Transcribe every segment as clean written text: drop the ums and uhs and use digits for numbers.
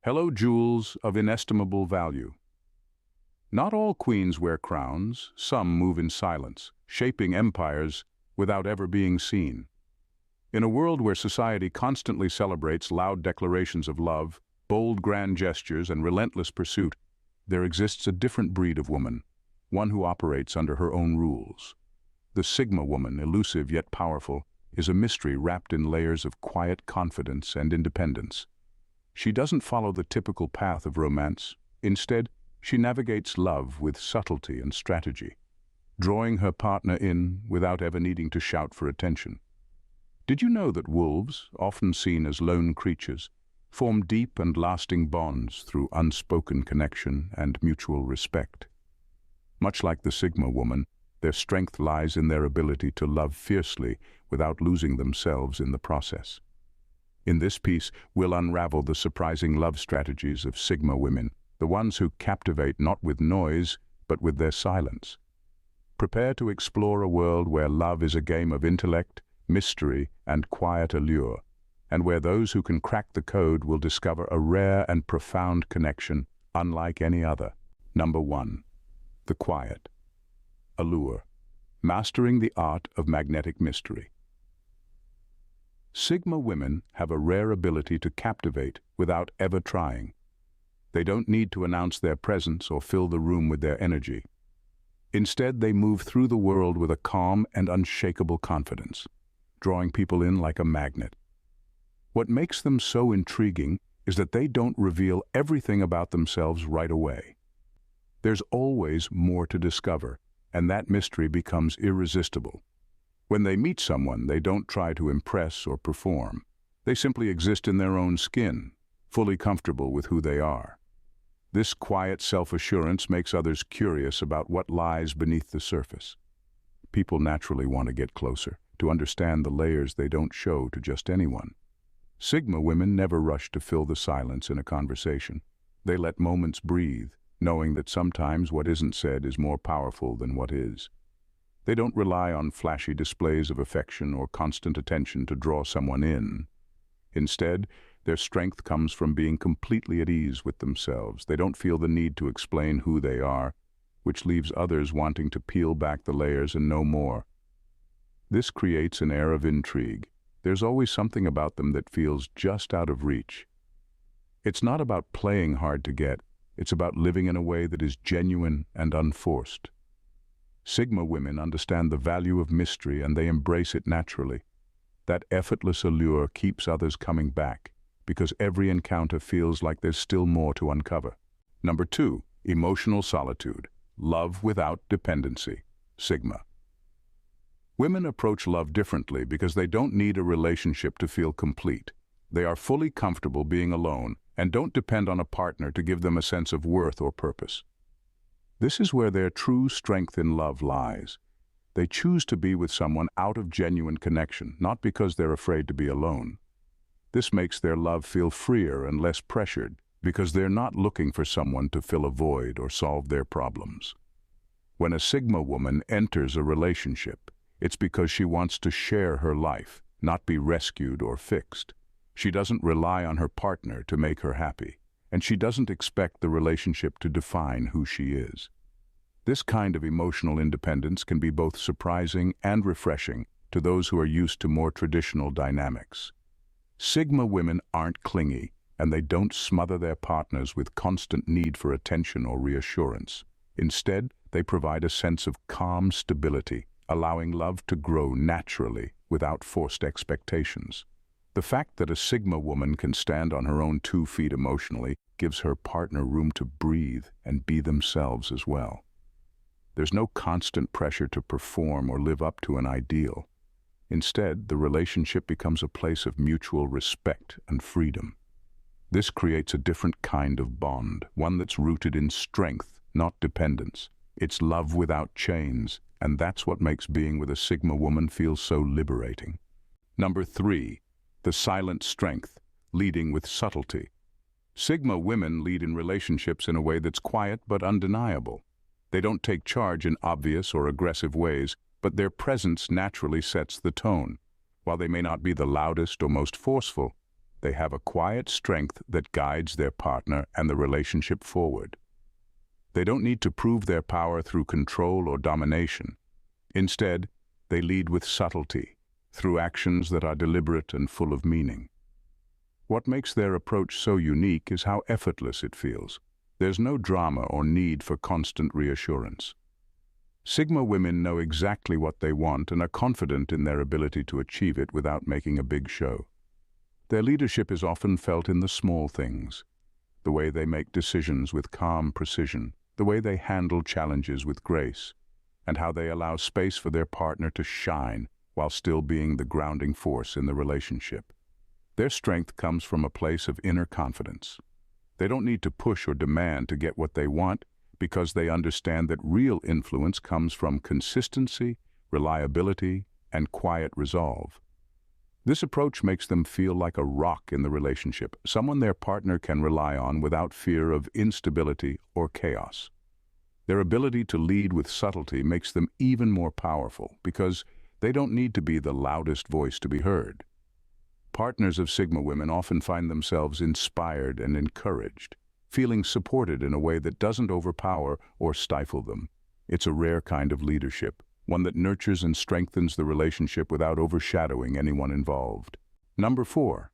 Hello, jewels of inestimable value. Not all queens wear crowns, some move in silence, shaping empires without ever being seen. In a world where society constantly celebrates loud declarations of love, bold grand gestures, and relentless pursuit, there exists a different breed of woman, one who operates under her own rules. The Sigma woman, elusive yet powerful, is a mystery wrapped in layers of quiet confidence and independence. She doesn't follow the typical path of romance. Instead, she navigates love with subtlety and strategy, drawing her partner in without ever needing to shout for attention. Did you know that wolves, often seen as lone creatures, form deep and lasting bonds through unspoken connection and mutual respect? Much like the Sigma woman, their strength lies in their ability to love fiercely without losing themselves in the process. In this piece, we'll unravel the surprising love strategies of Sigma women, the ones who captivate not with noise, but with their silence. Prepare to explore a world where love is a game of intellect, mystery, and quiet allure, and where those who can crack the code will discover a rare and profound connection unlike any other. Number 1. The quiet. Allure. Mastering the art of magnetic mystery. Sigma women have a rare ability to captivate without ever trying. They don't need to announce their presence or fill the room with their energy. Instead, they move through the world with a calm and unshakable confidence, drawing people in like a magnet. What makes them so intriguing is that they don't reveal everything about themselves right away. There's always more to discover, and that mystery becomes irresistible. When they meet someone, they don't try to impress or perform. They simply exist in their own skin, fully comfortable with who they are. This quiet self-assurance makes others curious about what lies beneath the surface. People naturally want to get closer, to understand the layers they don't show to just anyone. Sigma women never rush to fill the silence in a conversation. They let moments breathe, knowing that sometimes what isn't said is more powerful than what is. They don't rely on flashy displays of affection or constant attention to draw someone in. Instead, their strength comes from being completely at ease with themselves. They don't feel the need to explain who they are, which leaves others wanting to peel back the layers and know more. This creates an air of intrigue. There's always something about them that feels just out of reach. It's not about playing hard to get. It's about living in a way that is genuine and unforced. Sigma women understand the value of mystery and they embrace it naturally. That effortless allure keeps others coming back, because every encounter feels like there's still more to uncover. Number 2, emotional solitude. Love without dependency. Sigma. Women approach love differently because they don't need a relationship to feel complete. They are fully comfortable being alone and don't depend on a partner to give them a sense of worth or purpose. This is where their true strength in love lies. They choose to be with someone out of genuine connection, not because they're afraid to be alone. This makes their love feel freer and less pressured, because they're not looking for someone to fill a void or solve their problems. When a Sigma woman enters a relationship, it's because she wants to share her life, not be rescued or fixed. She doesn't rely on her partner to make her happy, and she doesn't expect the relationship to define who she is. This kind of emotional independence can be both surprising and refreshing to those who are used to more traditional dynamics. Sigma women aren't clingy, and they don't smother their partners with constant need for attention or reassurance. Instead, they provide a sense of calm stability, allowing love to grow naturally without forced expectations. The fact that a Sigma woman can stand on her own 2 feet emotionally gives her partner room to breathe and be themselves as well. There's no constant pressure to perform or live up to an ideal. Instead, the relationship becomes a place of mutual respect and freedom. This creates a different kind of bond, one that's rooted in strength, not dependence. It's love without chains, and that's what makes being with a Sigma woman feel so liberating. Number 3. The silent strength, leading with subtlety. Sigma women lead in relationships in a way that's quiet but undeniable. They don't take charge in obvious or aggressive ways, but their presence naturally sets the tone. While they may not be the loudest or most forceful, They have a quiet strength that guides their partner and the relationship forward. They don't need to prove their power through control or domination. Instead, they lead with subtlety, through actions that are deliberate and full of meaning. What makes their approach so unique is how effortless it feels. There's no drama or need for constant reassurance. Sigma women know exactly what they want and are confident in their ability to achieve it without making a big show. Their leadership is often felt in the small things, the way they make decisions with calm precision, the way they handle challenges with grace, and how they allow space for their partner to shine while still being the grounding force in the relationship. Their strength comes from a place of inner confidence. They don't need to push or demand to get what they want because they understand that real influence comes from consistency, reliability, and quiet resolve. This approach makes them feel like a rock in the relationship, someone their partner can rely on without fear of instability or chaos. Their ability to lead with subtlety makes them even more powerful because they don't need to be the loudest voice to be heard. Partners of Sigma women often find themselves inspired and encouraged, feeling supported in a way that doesn't overpower or stifle them. It's a rare kind of leadership, one that nurtures and strengthens the relationship without overshadowing anyone involved. Number 4.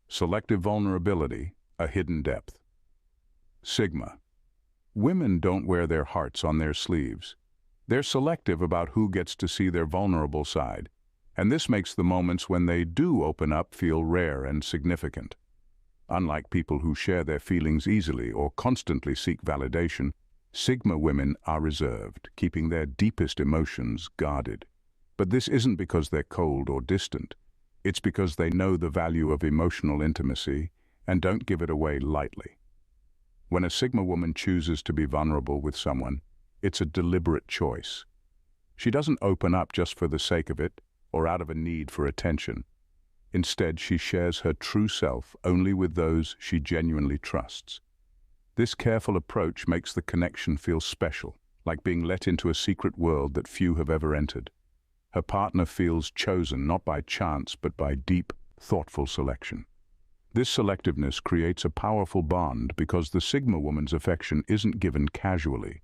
Selective vulnerability, a hidden depth. Sigma. Women don't wear their hearts on their sleeves. They're selective about who gets to see their vulnerable side, and this makes the moments when they do open up feel rare and significant. Unlike people who share their feelings easily or constantly seek validation, Sigma women are reserved, keeping their deepest emotions guarded. But this isn't because they're cold or distant. It's because they know the value of emotional intimacy and don't give it away lightly. When a Sigma woman chooses to be vulnerable with someone, it's a deliberate choice. She doesn't open up just for the sake of it or out of a need for attention. Instead, she shares her true self only with those she genuinely trusts. This careful approach makes the connection feel special, like being let into a secret world that few have ever entered. Her partner feels chosen not by chance but by deep, thoughtful selection. This selectiveness creates a powerful bond because the Sigma woman's affection isn't given casually.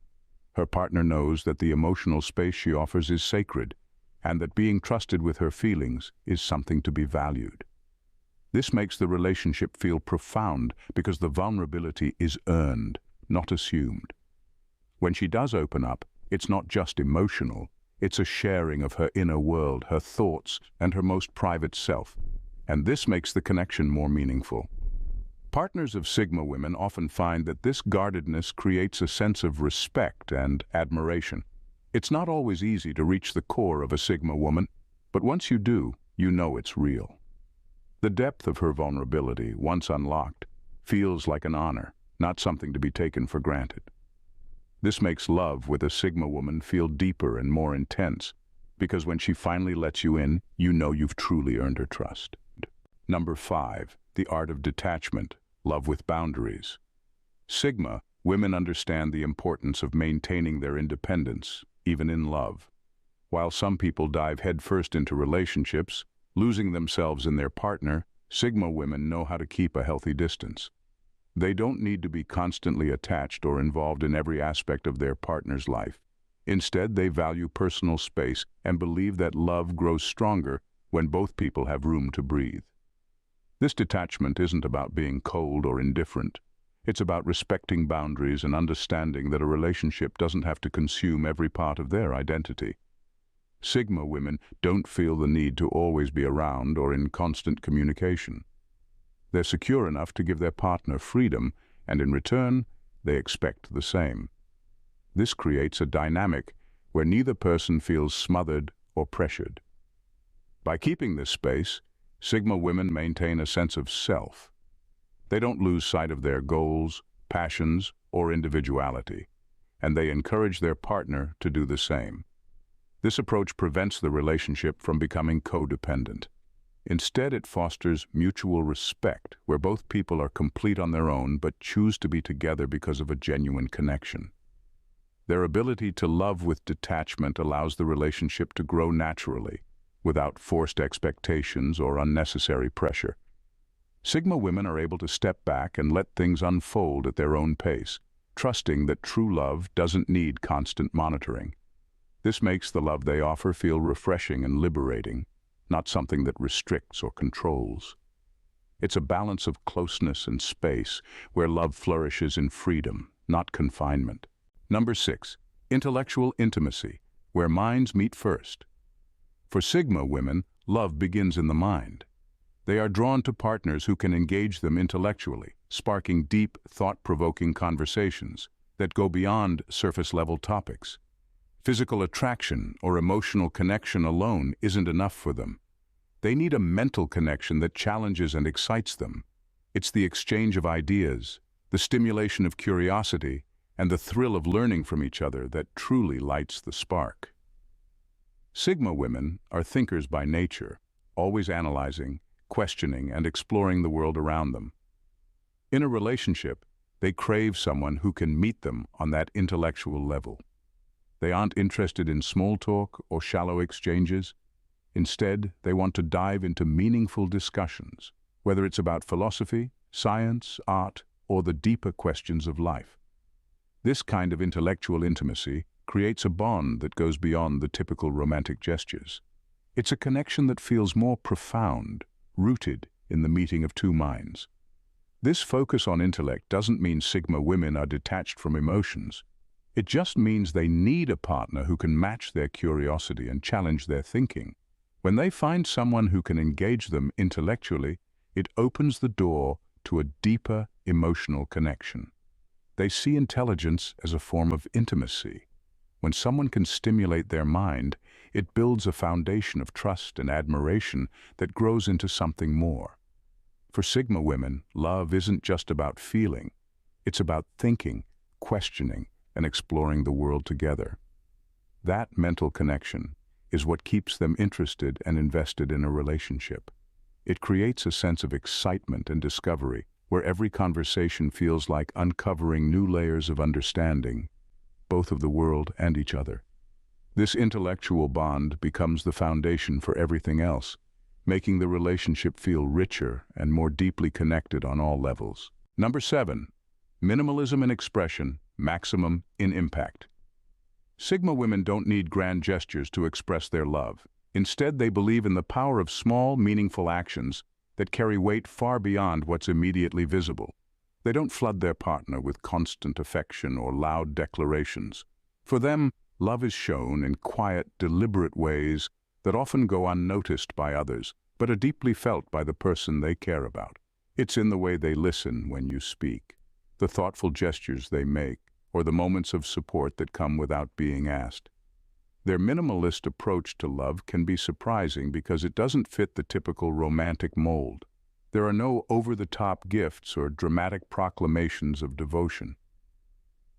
Her partner knows that the emotional space she offers is sacred, and that being trusted with her feelings is something to be valued. This makes the relationship feel profound because the vulnerability is earned, not assumed. When she does open up, it's not just emotional, it's a sharing of her inner world, her thoughts, and her most private self, and this makes the connection more meaningful. Partners of Sigma women often find that this guardedness creates a sense of respect and admiration. It's not always easy to reach the core of a Sigma woman, but once you do, you know it's real. The depth of her vulnerability, once unlocked, feels like an honor, not something to be taken for granted. This makes love with a Sigma woman feel deeper and more intense, because when she finally lets you in, you know you've truly earned her trust. Number 5. The Art of Detachment, love with boundaries. Sigma women understand the importance of maintaining their independence, even in love. While some people dive headfirst into relationships, losing themselves in their partner, Sigma women know how to keep a healthy distance. They don't need to be constantly attached or involved in every aspect of their partner's life. Instead, they value personal space and believe that love grows stronger when both people have room to breathe. This detachment isn't about being cold or indifferent. It's about respecting boundaries and understanding that a relationship doesn't have to consume every part of their identity. Sigma women don't feel the need to always be around or in constant communication. They're secure enough to give their partner freedom, and in return, they expect the same. This creates a dynamic where neither person feels smothered or pressured. By keeping this space, Sigma women maintain a sense of self. They don't lose sight of their goals, passions, or individuality, and they encourage their partner to do the same. This approach prevents the relationship from becoming codependent. Instead, it fosters mutual respect, where both people are complete on their own but choose to be together because of a genuine connection. Their ability to love with detachment allows the relationship to grow naturally, without forced expectations or unnecessary pressure. Sigma women are able to step back and let things unfold at their own pace, trusting that true love doesn't need constant monitoring. This makes the love they offer feel refreshing and liberating, not something that restricts or controls. It's a balance of closeness and space where love flourishes in freedom, not confinement. Number 6, intellectual intimacy, where minds meet first. For Sigma women, love begins in the mind. They are drawn to partners who can engage them intellectually, sparking deep, thought-provoking conversations that go beyond surface-level topics. Physical attraction or emotional connection alone isn't enough for them. They need a mental connection that challenges and excites them. It's the exchange of ideas, the stimulation of curiosity, and the thrill of learning from each other that truly lights the spark. Sigma women are thinkers by nature, always analyzing, questioning, and exploring the world around them. In a relationship, they crave someone who can meet them on that intellectual level. They aren't interested in small talk or shallow exchanges. Instead, they want to dive into meaningful discussions, whether it's about philosophy, science, art, or the deeper questions of life. This kind of intellectual intimacy creates a bond that goes beyond the typical romantic gestures. It's a connection that feels more profound, rooted in the meeting of two minds. This focus on intellect doesn't mean Sigma women are detached from emotions. It just means they need a partner who can match their curiosity and challenge their thinking. When they find someone who can engage them intellectually, it opens the door to a deeper emotional connection. They see intelligence as a form of intimacy. When someone can stimulate their mind, it builds a foundation of trust and admiration that grows into something more. For Sigma women, love isn't just about feeling. It's about thinking, questioning, and exploring the world together. That mental connection is what keeps them interested and invested in a relationship. It creates a sense of excitement and discovery, where every conversation feels like uncovering new layers of understanding, both of the world and each other. This intellectual bond becomes the foundation for everything else, making the relationship feel richer and more deeply connected on all levels. Number 7, minimalism in expression, maximum in impact. Sigma women don't need grand gestures to express their love. Instead, they believe in the power of small, meaningful actions that carry weight far beyond what's immediately visible. They don't flood their partner with constant affection or loud declarations. For them, love is shown in quiet, deliberate ways that often go unnoticed by others, but are deeply felt by the person they care about. It's in the way they listen when you speak, the thoughtful gestures they make, or the moments of support that come without being asked. Their minimalist approach to love can be surprising because it doesn't fit the typical romantic mold. There are no over-the-top gifts or dramatic proclamations of devotion.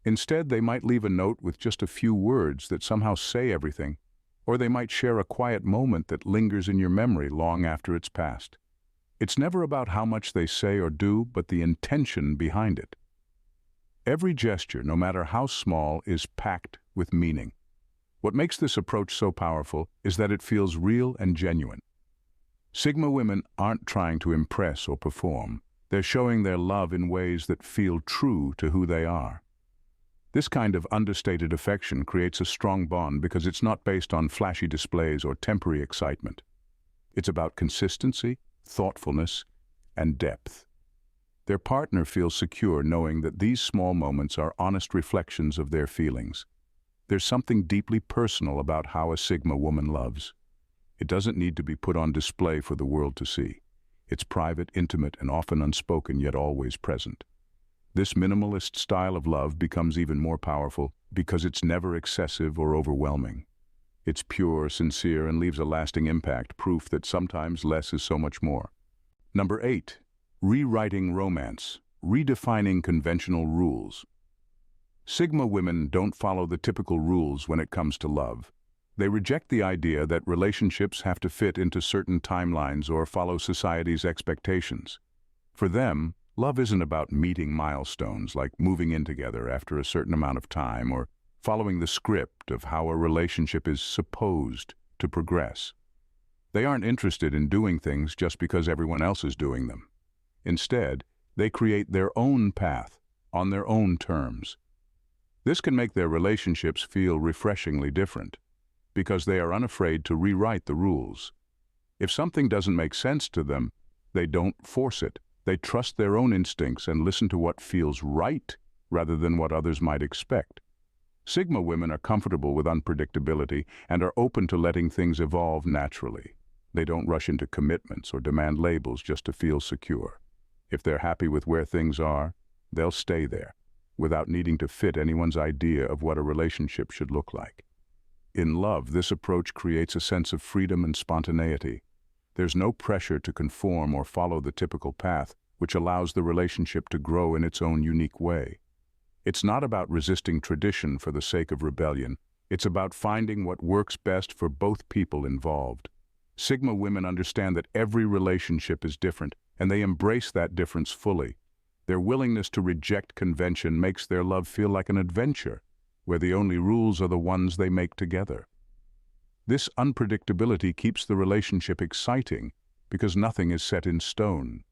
Instead, they might leave a note with just a few words that somehow say everything, or they might share a quiet moment that lingers in your memory long after it's passed. It's never about how much they say or do, but the intention behind it. Every gesture, no matter how small, is packed with meaning. What makes this approach so powerful is that it feels real and genuine. Sigma women aren't trying to impress or perform. They're showing their love in ways that feel true to who they are. This kind of understated affection creates a strong bond because it's not based on flashy displays or temporary excitement. It's about consistency, thoughtfulness, and depth. Their partner feels secure knowing that these small moments are honest reflections of their feelings. There's something deeply personal about how a Sigma woman loves. It doesn't need to be put on display for the world to see. It's private, intimate, and often unspoken, yet always present. This minimalist style of love becomes even more powerful because it's never excessive or overwhelming. It's pure, sincere, and leaves a lasting impact, proof that sometimes less is so much more. Number 8. Rewriting romance, redefining conventional rules. Sigma women don't follow the typical rules when it comes to love. They reject the idea that relationships have to fit into certain timelines or follow society's expectations. For them, love isn't about meeting milestones like moving in together after a certain amount of time or following the script of how a relationship is supposed to progress. They aren't interested in doing things just because everyone else is doing them. Instead, they create their own path, on their own terms. This can make their relationships feel refreshingly different, because they are unafraid to rewrite the rules. If something doesn't make sense to them, they don't force it. They trust their own instincts and listen to what feels right rather than what others might expect. Sigma women are comfortable with unpredictability and are open to letting things evolve naturally. They don't rush into commitments or demand labels just to feel secure. If they're happy with where things are, they'll stay there, without needing to fit anyone's idea of what a relationship should look like. In love, this approach creates a sense of freedom and spontaneity. There's no pressure to conform or follow the typical path, which allows the relationship to grow in its own unique way. It's not about resisting tradition for the sake of rebellion. It's about finding what works best for both people involved. Sigma women understand that every relationship is different, and they embrace that difference fully. Their willingness to reject convention makes their love feel like an adventure, where the only rules are the ones they make together. This unpredictability keeps the relationship exciting because nothing is set in stone.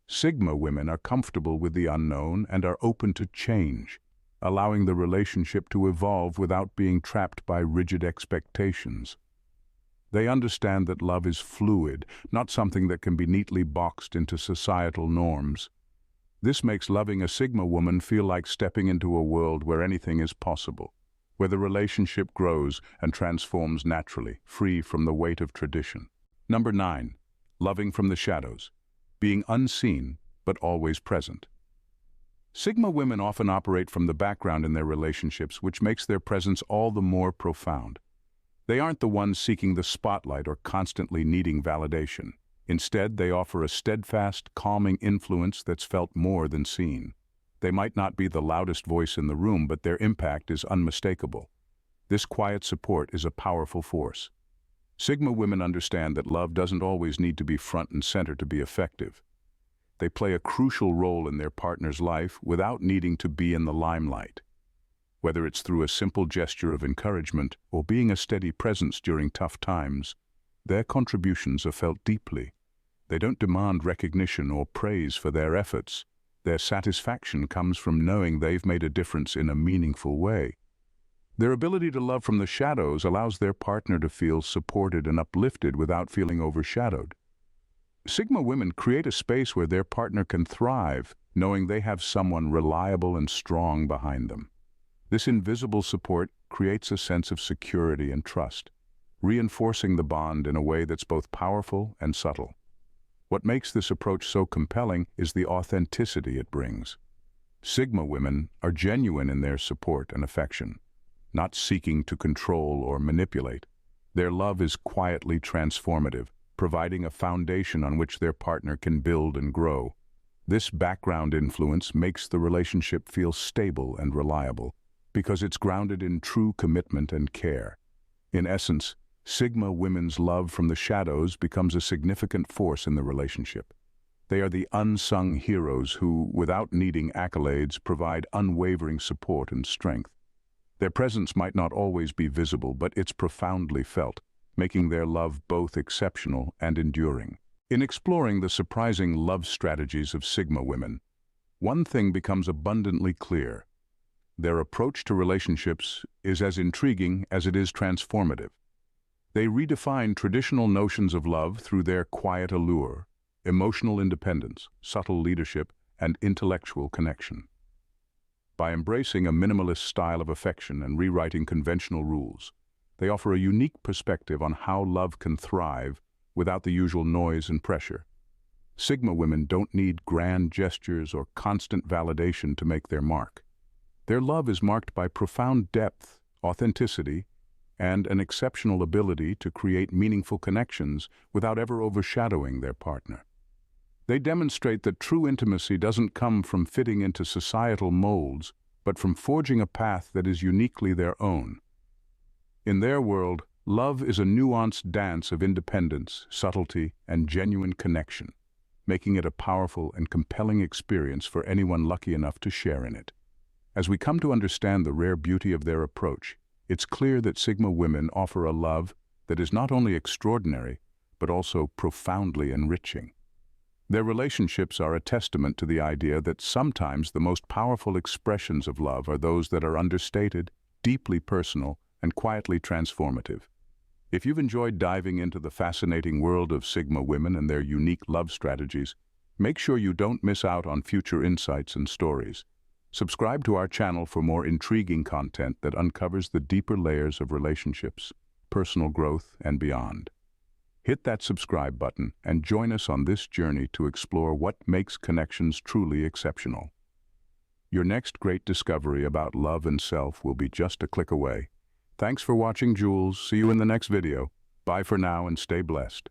Sigma women are comfortable with the unknown and are open to change, allowing the relationship to evolve without being trapped by rigid expectations. They understand that love is fluid, not something that can be neatly boxed into societal norms. This makes loving a Sigma woman feel like stepping into a world where anything is possible, where the relationship grows and transforms naturally, free from the weight of tradition. Number 9. Loving from the shadows. Being unseen, but always present. Sigma women often operate from the background in their relationships, which makes their presence all the more profound. They aren't the ones seeking the spotlight or constantly needing validation. Instead, they offer a steadfast, calming influence that's felt more than seen. They might not be the loudest voice in the room, but their impact is unmistakable. This quiet support is a powerful force. Sigma women understand that love doesn't always need to be front and center to be effective. They play a crucial role in their partner's life without needing to be in the limelight. Whether it's through a simple gesture of encouragement or being a steady presence during tough times, their contributions are felt deeply. They don't demand recognition or praise for their efforts. Their satisfaction comes from knowing they've made a difference in a meaningful way. Their ability to love from the shadows allows their partner to feel supported and uplifted without feeling overshadowed. Sigma women create a space where their partner can thrive, knowing they have someone reliable and strong behind them. This invisible support creates a sense of security and trust, reinforcing the bond in a way that's both powerful and subtle. What makes this approach so compelling is the authenticity it brings. Sigma women are genuine in their support and affection, not seeking to control or manipulate. Their love is quietly transformative, providing a foundation on which their partner can build and grow. This background influence makes the relationship feel stable and reliable, because it's grounded in true commitment and care. In essence, Sigma women's love from the shadows becomes a significant force in the relationship. They are the unsung heroes who, without needing accolades, provide unwavering support and strength. Their presence might not always be visible, but it's profoundly felt, making their love both exceptional and enduring. In exploring the surprising love strategies of Sigma women, one thing becomes abundantly clear. Their approach to relationships is as intriguing as it is transformative. They redefine traditional notions of love through their quiet allure, emotional independence, subtle leadership, and intellectual connection. By embracing a minimalist style of affection and rewriting conventional rules, they offer a unique perspective on how love can thrive without the usual noise and pressure. Sigma women don't need grand gestures or constant validation to make their mark. Their love is marked by profound depth, authenticity, and an exceptional ability to create meaningful connections without ever overshadowing their partner. They demonstrate that true intimacy doesn't come from fitting into societal molds, but from forging a path that is uniquely their own. In their world, love is a nuanced dance of independence, subtlety, and genuine connection, making it a powerful and compelling experience for anyone lucky enough to share in it. As we come to understand the rare beauty of their approach, it's clear that Sigma women offer a love that is not only extraordinary, but also profoundly enriching. Their relationships are a testament to the idea that sometimes the most powerful expressions of love are those that are understated, deeply personal, and quietly transformative. If you've enjoyed diving into the fascinating world of Sigma women and their unique love strategies, make sure you don't miss out on future insights and stories. Subscribe to our channel for more intriguing content that uncovers the deeper layers of relationships, personal growth, and beyond. Hit that subscribe button and join us on this journey to explore what makes connections truly exceptional. Your next great discovery about love and self will be just a click away. Thanks for watching, Jules. See you in the next video. Bye for now and stay blessed.